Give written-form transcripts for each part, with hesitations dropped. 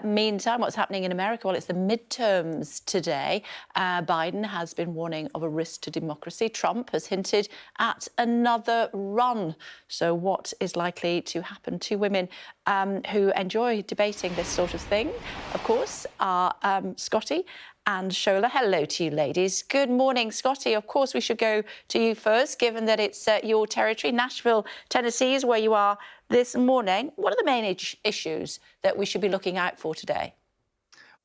Meantime, what's happening in America? Well, it's the midterms today. Biden has been warning of a risk to democracy. Trump has hinted at another run. So what is likely to happen to women who enjoy debating this sort of thing, of course, are Scotty and Shola. Hello to you, ladies. Good morning, Scotty. Of course, we should go to you first, given that it's your territory. Nashville, Tennessee is where you are this morning. What are the main issues that we should be looking out for today?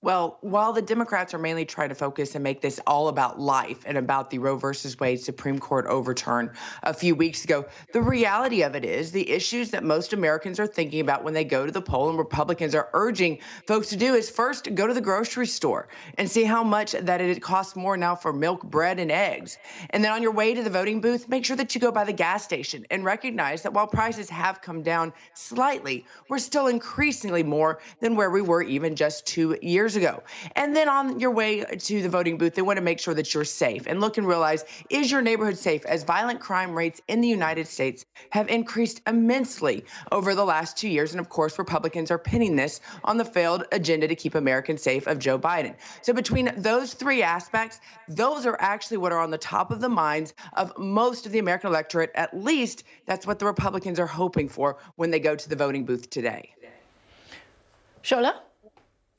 Well, while the Democrats are mainly trying to focus and make this all about life and about the Roe versus Wade Supreme Court overturn a few weeks ago, the reality of it is the issues that most Americans are thinking about when they go to the poll and Republicans are urging folks to do is first go to the grocery store and see how much that it costs more now for milk, bread, and eggs. And then on your way to the voting booth, make sure that you go by the gas station and recognize that while prices have come down slightly, we're still increasingly more than where we were even just 2 years ago. And then on your way to the voting booth, they want to make sure that you're safe and look and realize, is your neighborhood safe? As violent crime rates in the United States have increased immensely over the last 2 years. And of course, Republicans are pinning this on the failed agenda to keep Americans safe of Joe Biden. So between those three aspects, those are actually what are on the top of the minds of most of the American electorate. At least that's what the Republicans are hoping for when they go to the voting booth today. Shola?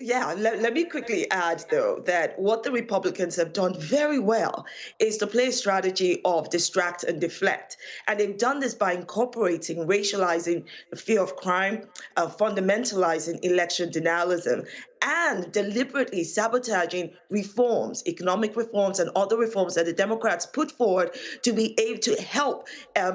Yeah, let me quickly add, though, that what the Republicans have done very well is to play a strategy of distract and deflect. And they've done this by incorporating racializing the fear of crime, fundamentalizing election denialism, and deliberately sabotaging reforms, economic reforms and other reforms that the Democrats put forward to be able to help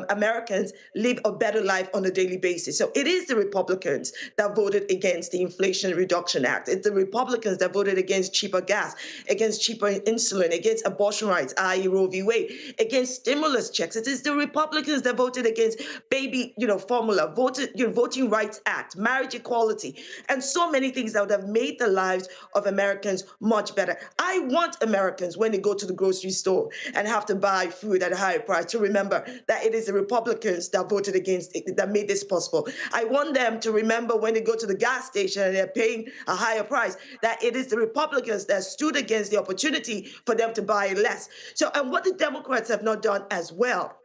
Americans live a better life on a daily basis. So it is the Republicans that voted against the Inflation Reduction Act. It's the Republicans that voted against cheaper gas, against cheaper insulin, against abortion rights, i.e. Roe v. Wade, against stimulus checks. It is the Republicans that voted against baby, formula, Voting Rights Act, marriage equality, and so many things that would have made the lives of Americans much better. I want Americans, when they go to the grocery store and have to buy food at a higher price, to remember that it is the Republicans that voted against it, that made this possible. I want them to remember when they go to the gas station and they're paying a higher price, that it is the Republicans that stood against the opportunity for them to buy less. So, and what the Democrats have not done as well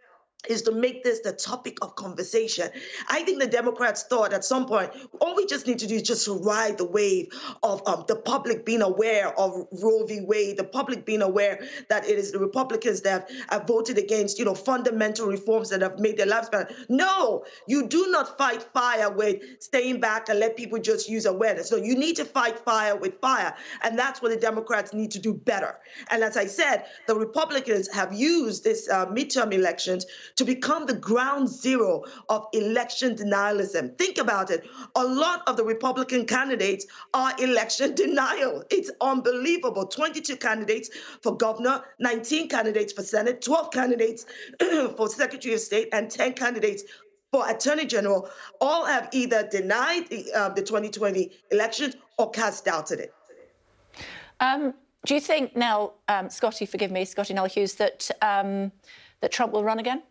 is to make this the topic of conversation. I think the Democrats thought at some point, all we just need to do is just ride the wave of the public being aware of Roe v. Wade, the public being aware that it is the Republicans that have voted against, fundamental reforms that have made their lives better. No, you do not fight fire with staying back and let people just use awareness. So you need to fight fire with fire. And that's what the Democrats need to do better. And as I said, the Republicans have used this midterm elections to become the ground zero of election denialism. Think about it. A lot of the Republican candidates are election denial. It's unbelievable. 22 candidates for governor, 19 candidates for Senate, 12 candidates for Secretary of State, and 10 candidates for Attorney General, all have either denied the 2020 elections or cast doubted it. Do you think now, Scotty Nell Hughes, that Trump will run again?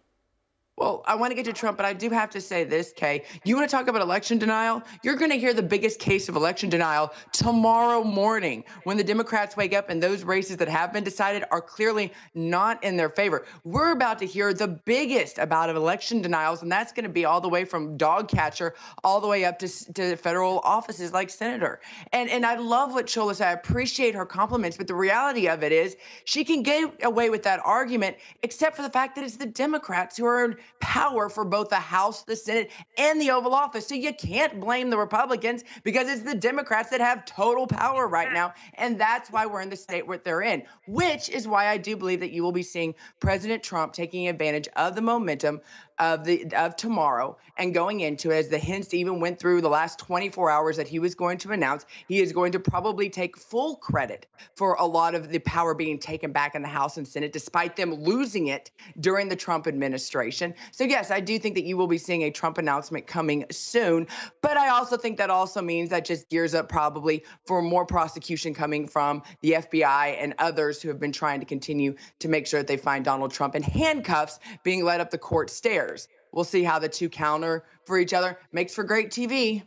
Well, I want to get to Trump, but I do have to say this, Kay. You want to talk about election denial? You're going to hear the biggest case of election denial tomorrow morning when the Democrats wake up and those races that have been decided are clearly not in their favor. We're about to hear the biggest about election denials, and that's going to be all the way from dog catcher all the way up to federal offices like senator. And I love what Shola said. I appreciate her compliments, but the reality of it is she can get away with that argument, except for the fact that it's the Democrats who are in power for both the House, the Senate, and the Oval Office. So you can't blame the Republicans because it's the Democrats that have total power right now. And that's why we're in the state where they're in, which is why I do believe that you will be seeing President Trump taking advantage of the momentum of tomorrow and going into it, as the hints even went through the last 24 hours that he was going to announce. He is going to probably take full credit for a lot of the power being taken back in the House and Senate, despite them losing it during the Trump administration. So yes, I do think that you will be seeing a Trump announcement coming soon, but I also think that also means that just gears up probably for more prosecution coming from the FBI and others who have been trying to continue to make sure that they find Donald Trump in handcuffs being led up the court stairs. We'll see how the two counter for each other. Makes for great TV.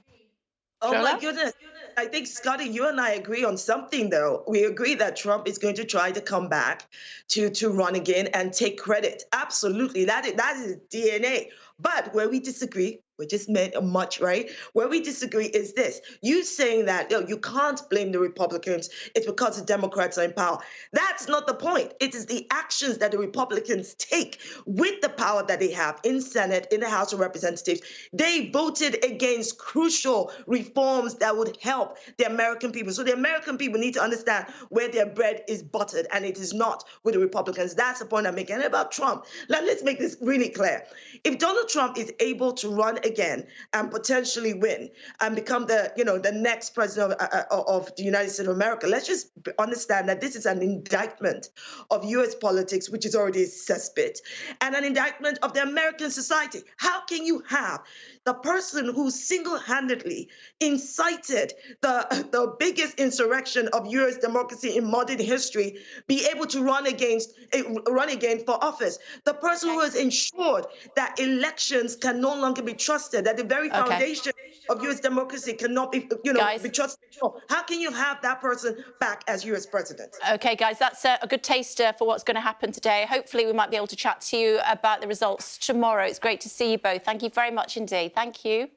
Oh my goodness. I think, Scotty, you and I agree on something, though. We agree that Trump is going to try to come back to run again and take credit. Absolutely. That is DNA. But where we disagree, which is much, right? Where we disagree is this. You saying that you can't blame the Republicans, it's because the Democrats are in power. That's not the point. It is the actions that the Republicans take with the power that they have in Senate, in the House of Representatives. They voted against crucial reforms that would help the American people. So the American people need to understand where their bread is buttered, and it is not with the Republicans. That's the point I'm making. And about Trump, let's make this really clear. If Donald Trump is able to run again and potentially win and become the next president of the United States of America, let's just understand that this is an indictment of U.S. politics, which is already a cesspit, and an indictment of the American society. How can you have the person who single-handedly incited the biggest insurrection of U.S. democracy in modern history be able to run again for office? The person who has ensured that elections can no longer be trusted, that the very foundation of U.S. democracy cannot be, Guys. be trusted. How can you have that person back as U.S. president? OK, guys, that's a good taster for what's going to happen today. Hopefully we might be able to chat to you about the results tomorrow. It's great to see you both. Thank you very much indeed. Thank you.